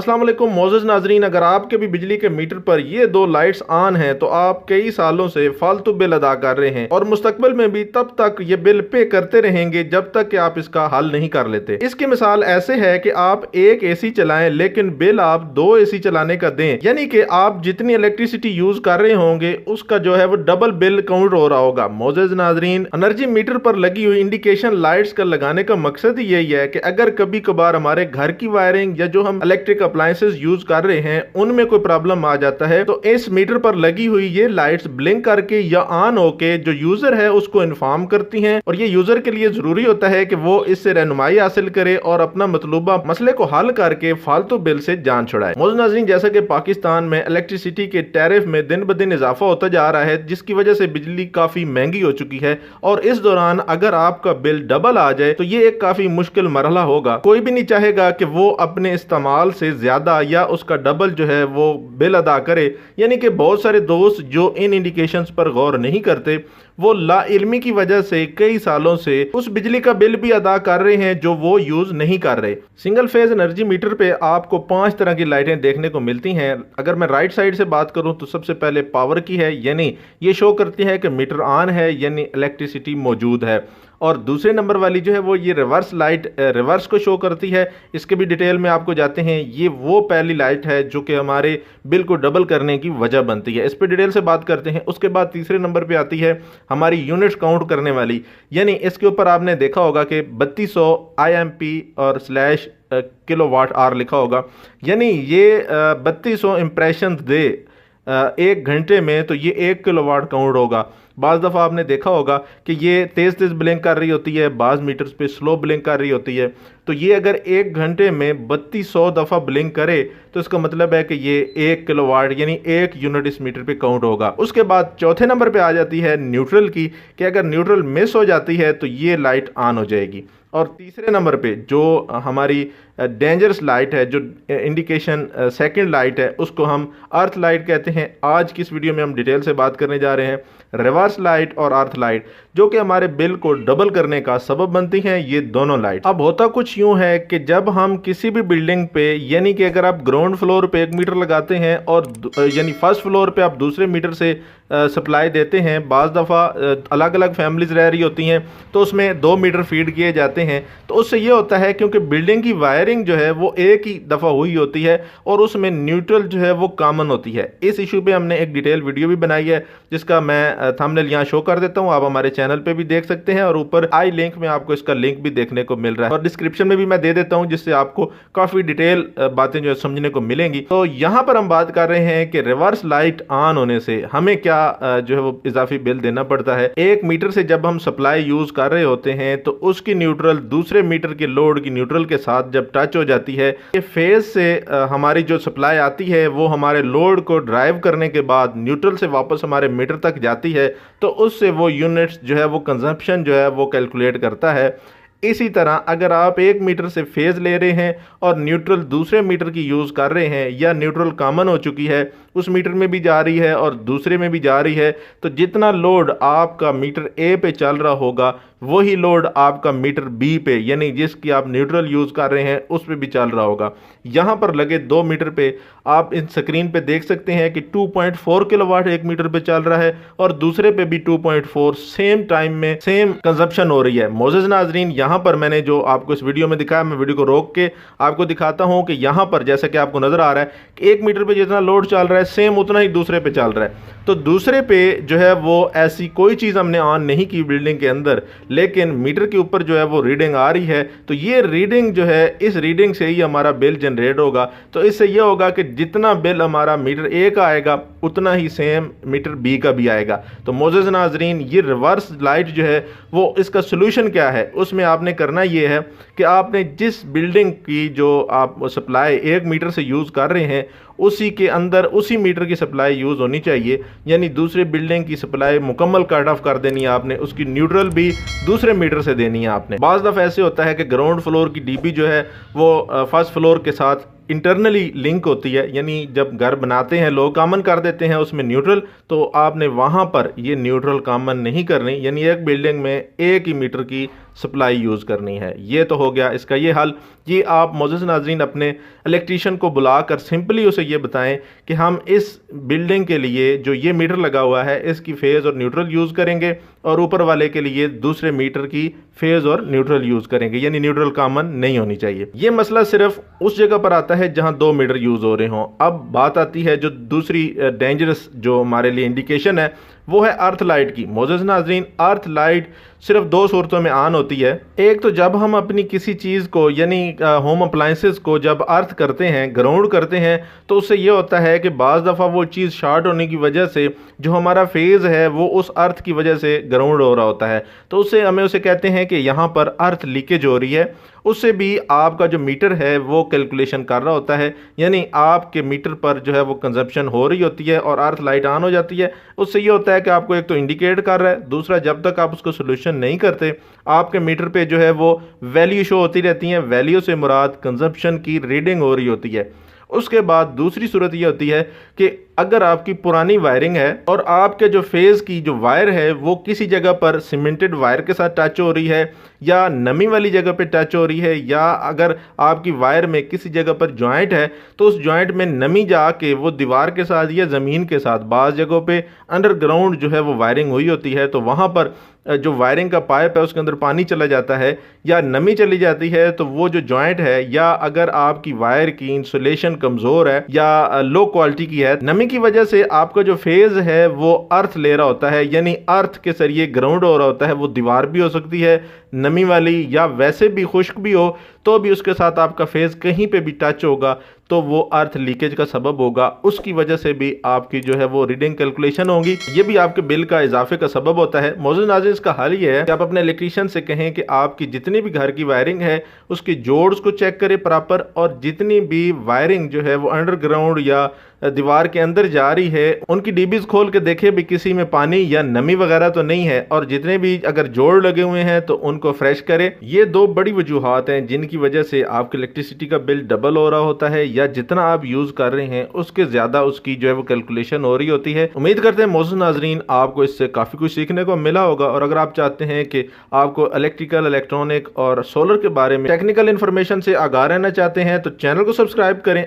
अस्सलाम वालेकुम मोअज़्ज़ज़ नाज़रीन, अगर आपके भी बिजली के मीटर पर ये दो लाइट्स ऑन हैं तो आप कई सालों से फालतू बिल अदा कर रहे हैं और मुस्तकबिल में भी तब तक ये बिल पे करते रहेंगे जब तक कि आप इसका हल नहीं कर लेते। इसकी मिसाल ऐसे है कि आप एक एसी चलाएं लेकिन बिल आप 2 एसी चलाने का दें, यानी कि आप जितनी इलेक्ट्रिसिटी यूज कर रहे होंगे उसका जो है वो डबल बिल काउंट हो रहा होगा। मोअज़्ज़ज़ नाज़रीन, एनर्जी मीटर पर लगी हुई इंडिकेशन लाइट्स का लगाने का मकसद ही यही है कि अगर कभी कभार हमारे घर की वायरिंग या जो हम इलेक्ट्रिक अप्लायंसेस यूज कर रहे हैं उनमें कोई प्रॉब्लम आ जाता है तो इस मीटर पर लगी हुई ये लाइट्स ब्लिंक करके या ऑन होके जो यूजर है उसको इन्फॉर्म करती हैं और ये यूजर के लिए जरूरी होता है कि वो इससे रहनुमाई हासिल करे और अपना मतलूबा मसले को हल करके फालतू बिल से जान छुड़ाए। मोअज़्ज़ज़ नाज़रीन, जैसा कि पाकिस्तान में इलेक्ट्रिसिटी के टैरिफ में दिन ब दिन इजाफा होता जा रहा है जिसकी वजह से बिजली काफी महंगी हो चुकी है और इस दौरान अगर आपका बिल डबल आ जाए तो ये एक काफी मुश्किल मरहला होगा। कोई भी नहीं चाहेगा कि वो अपने इस्तेमाल से ज्यादा या उसका डबल जो है वो बिल अदा करे, यानी कि बहुत सारे दोस्त जो इन इंडिकेशंस पर गौर नहीं करते वो लाइल्मी की वजह से कई सालों से उस बिजली का बिल भी अदा कर रहे हैं जो वो यूज नहीं कर रहे। सिंगल फेज एनर्जी मीटर पे आपको 5 तरह की लाइटें देखने को मिलती हैं। अगर मैं राइट साइड से बात करूं तो सबसे पहले पावर की है, यानी ये शो करती है कि मीटर ऑन है यानी इलेक्ट्रिसिटी मौजूद है। और दूसरे नंबर वाली जो है वो ये रिवर्स लाइट रिवर्स को शो करती है। इसके भी डिटेल में आपको जाते हैं। ये वो पहली लाइट है जो कि हमारे बिल को डबल करने की वजह बनती है। इस पर डिटेल से बात करते हैं। उसके बाद तीसरे नंबर पे आती है हमारी यूनिट्स काउंट करने वाली, यानी इसके ऊपर आपने देखा होगा कि 3200 IMP और स्लैश किलोवाट आवर लिखा होगा, यानी ये 3200 इम्प्रेशन दे 1 घंटे में तो ये 1 किलोवाट काउंट होगा। बाज़ दफ़ा आपने देखा होगा कि ये तेज़ तेज़ ब्लिंक कर रही होती है, बाज़ मीटर्स पे स्लो ब्लिंक कर रही होती है। तो ये अगर 1 घंटे में 3200 दफ़ा ब्लिंक करे तो इसका मतलब है कि ये 1 किलोवाट यानी 1 यूनिट इस मीटर पे काउंट होगा। उसके बाद चौथे नंबर पे आ जाती है न्यूट्रल की, कि अगर न्यूट्रल मिस हो जाती है तो ये लाइट ऑन हो जाएगी। और तीसरे नंबर पे जो हमारी डेंजरस लाइट है, जो इंडिकेशन सेकंड लाइट है, उसको हम अर्थ लाइट कहते हैं। आज की इस वीडियो में हम डिटेल से बात करने जा रहे हैं रिवर्स लाइट और अर्थ लाइट, जो कि हमारे बिल को डबल करने का सबब बनती हैं ये दोनों लाइट। अब होता कुछ यूं है कि जब हम किसी भी बिल्डिंग पे, यानी कि अगर आप ग्राउंड फ्लोर पे 1 मीटर लगाते हैं और यानी फर्स्ट फ्लोर पे आप दूसरे मीटर से सप्लाई देते हैं, बाज़ दफ़ा अलग अलग फैमिलीज रह रही होती हैं तो उसमें 2 मीटर फीड किए जाते हैं। तो उससे ये होता है क्योंकि बिल्डिंग की वायरिंग जो है वो एक ही दफ़ा हुई होती है और उसमें न्यूट्रल जो है वो कॉमन होती है। इस इशू पे हमने एक डिटेल वीडियो भी बनाई है जिसका मैं थंबनेल यहाँ शो कर देता हूँ, आप हमारे चैनल पे भी देख सकते हैं और ऊपर आई लिंक में आपको इसका लिंक भी देखने को मिल रहा है और डिस्क्रिप्शन में भी मैं दे देता हूँ जिससे आपको काफ़ी डिटेल बातें जो है समझने को मिलेंगी। तो यहाँ पर हम बात कर रहे हैं कि रिवर्स लाइट ऑन होने से हमें क्या जो है वो इजाफी बिल देना पड़ता है। 1 मीटर से जब हम सप्लाई यूज कर रहे होते हैं तो उसकी न्यूट्रल दूसरे मीटर के लोड की न्यूट्रल के साथ जब टच हो जाती है, ये फेज से हमारी जो सप्लाई आती है वो हमारे लोड को ड्राइव करने के बाद न्यूट्रल से वापस हमारे मीटर तक जाती है, तो उससे वो यूनिट्स जो है वो कंजम्पशन जो है वो कैलकुलेट करता है। इसी तरह अगर आप 1 मीटर से फेज ले रहे हैं और न्यूट्रल दूसरे मीटर की यूज़ कर रहे हैं या न्यूट्रल कॉमन हो चुकी है, उस मीटर में भी जा रही है और दूसरे में भी जा रही है, तो जितना लोड आपका मीटर ए पे चल रहा होगा वही लोड आपका मीटर बी पे, यानी जिसकी आप न्यूट्रल यूज़ कर रहे हैं उस पे भी चल रहा होगा। यहाँ पर लगे 2 मीटर पे आप इन स्क्रीन पे देख सकते हैं कि 2.4 किलोवाट 1 मीटर पे चल रहा है और दूसरे पे भी 2.4 सेम टाइम में सेम कंजप्शन हो रही है। मोअज़्ज़ज़ नाज़रीन, यहाँ पर मैंने जो आपको इस वीडियो में दिखाया, मैं वीडियो को रोक के आपको दिखाता हूँ कि यहाँ पर जैसा कि आपको नजर आ रहा है कि 1 मीटर पे जितना लोड चल रहा है सेम उतना ही दूसरे पे चल रहा है। तो दूसरे पे जो है वो ऐसी कोई चीज़ हमने ऑन नहीं की बिल्डिंग के अंदर, लेकिन मीटर के ऊपर जो है वो रीडिंग आ रही है, तो ये रीडिंग जो है इस रीडिंग से ही हमारा बिल जनरेट होगा। तो इससे ये होगा कि जितना बिल हमारा मीटर ए का आएगा उतना ही सेम मीटर बी का भी आएगा। तो मोअज़्ज़ज़ नाज़रीन, ये रिवर्स लाइट जो है वो इसका सोल्यूशन क्या है, उसमें आपने करना ये है कि आपने जिस बिल्डिंग की जो आप सप्लाई 1 मीटर से यूज़ कर रहे हैं उसी के अंदर उसी मीटर की सप्लाई यूज़ होनी चाहिए, यानी दूसरे बिल्डिंग की सप्लाई मुकम्मल कट ऑफ कर देनी है आपने, उसकी न्यूट्रल भी दूसरे मीटर से देनी है आपने। बाज़ दफ़ा ऐसे होता है कि ग्राउंड फ्लोर की डीबी जो है वो फर्स्ट फ्लोर के साथ इंटरनली लिंक होती है, यानी जब घर बनाते हैं लोग कॉमन कर देते हैं उसमें न्यूट्रल, तो आपने वहाँ पर ये न्यूट्रल कॉमन नहीं करनी, यानी एक बिल्डिंग में एक ही मीटर की सप्लाई यूज़ करनी है। ये तो हो गया इसका ये हल। ये आप मोअज़्ज़ज़ नाज़रीन अपने इलेक्ट्रीशियन को बुलाकर सिंपली उसे ये बताएं कि हम इस बिल्डिंग के लिए जो ये मीटर लगा हुआ है इसकी फेज़ और न्यूट्रल यूज़ करेंगे और ऊपर वाले के लिए दूसरे मीटर की फेज़ और न्यूट्रल यूज़ करेंगे, यानी न्यूट्रल कॉमन नहीं होनी चाहिए। ये मसला सिर्फ उस जगह पर आता है जहां 2 मीटर यूज़ हो रहे हों। अब बात आती है जो दूसरी डेंजरस जो हमारे लिए इंडिकेशन है वो है अर्थ लाइट की। मोअज़्ज़ज़ नाज़रीन, अर्थ लाइट सिर्फ 2 सूरतों में ऑन होती है। एक तो जब हम अपनी किसी चीज़ को यानी होम अप्लाइंसेस को जब अर्थ करते हैं, ग्राउंड करते हैं, तो उससे ये होता है कि बाज़ दफ़ा वो चीज़ शॉर्ट होने की वजह से जो हमारा फेज़ है वो उस अर्थ की वजह से ग्राउंड हो रहा होता है, तो उससे हमें उसे कहते हैं कि यहाँ पर अर्थ लीकेज हो रही है। उससे भी आपका जो मीटर है वो कैलकुलेशन कर रहा होता है, यानी आपके मीटर पर जो है वो कंजप्शन हो रही होती है और अर्थ लाइट ऑन हो जाती है। उससे ये होता है कि आपको एक तो इंडिकेट कर रहा है, दूसरा जब तक आप उसको सोल्यूशन नहीं करते आपके मीटर पे जो है वो वैल्यू शो होती रहती है। वैल्यू से मुराद कंजप्शन की रीडिंग हो रही होती है। उसके बाद दूसरी सूरत ये होती है कि अगर आपकी पुरानी वायरिंग है और आपके जो फेज़ की जो वायर है वो किसी जगह पर सीमेंटेड वायर के साथ टच हो रही है या नमी वाली जगह पे टच हो रही है, या अगर आपकी वायर में किसी जगह पर जॉइंट है तो उस जॉइंट में नमी जाके वो दीवार के साथ या ज़मीन के साथ, बाज़ जगहों पे अंडरग्राउंड जो है वो वायरिंग हुई होती है, तो वहाँ पर जो वायरिंग का पाइप है उसके अंदर पानी चला जाता है या नमी चली जाती है, तो वो जो जॉइंट है, या अगर आपकी वायर की इंसुलेशन कमज़ोर है या लो क्वालिटी की है, नमी की वजह से आपका जो फेज़ है वो अर्थ ले रहा होता है, यानी अर्थ के जरिए ग्राउंड हो रहा होता है। वो दीवार भी हो सकती है नमी वाली या वैसे भी खुश्क भी हो, तो भी उसके साथ आपका फेज़ कहीं पे भी टच होगा तो वो अर्थ लीकेज का सबब होगा। उसकी वजह से भी आपकी जो है वो रीडिंग कैलकुलेशन होगी, ये भी आपके बिल का इजाफे का सबब होता है। मोअज़्ज़ज़ नाज़रीन, इसका हल ये है कि आप अपने इलेक्ट्रीशियन से कहें कि आपकी जितनी भी घर की वायरिंग है उसकी जोड्स को चेक करें प्रॉपर, और जितनी भी वायरिंग जो है वो अंडरग्राउंड या दीवार के अंदर जा रही है उनकी डीबीज खोल के देखें भी किसी में पानी या नमी वगैरह तो नहीं है, और जितने भी अगर जोड़ लगे हुए हैं तो उनको फ्रेश करें। ये 2 बड़ी वजूहात हैं जिनकी वजह से आपकी इलेक्ट्रिसिटी का बिल डबल हो रहा होता है, या जितना आप यूज़ कर रहे हैं उसके ज़्यादा उसकी जो है वो कैलकुलेशन हो रही होती है। उम्मीद करते हैं मोअज़्ज़ज़ नाज़रीन आपको इससे काफ़ी कुछ सीखने को मिला होगा, और अगर आप चाहते हैं कि आपको इलेक्ट्रिकल, इलेक्ट्रॉनिक और सोलर के बारे में टेक्निकल इन्फॉर्मेशन से आगाह रहना चाहते हैं तो चैनल को सब्सक्राइब करें।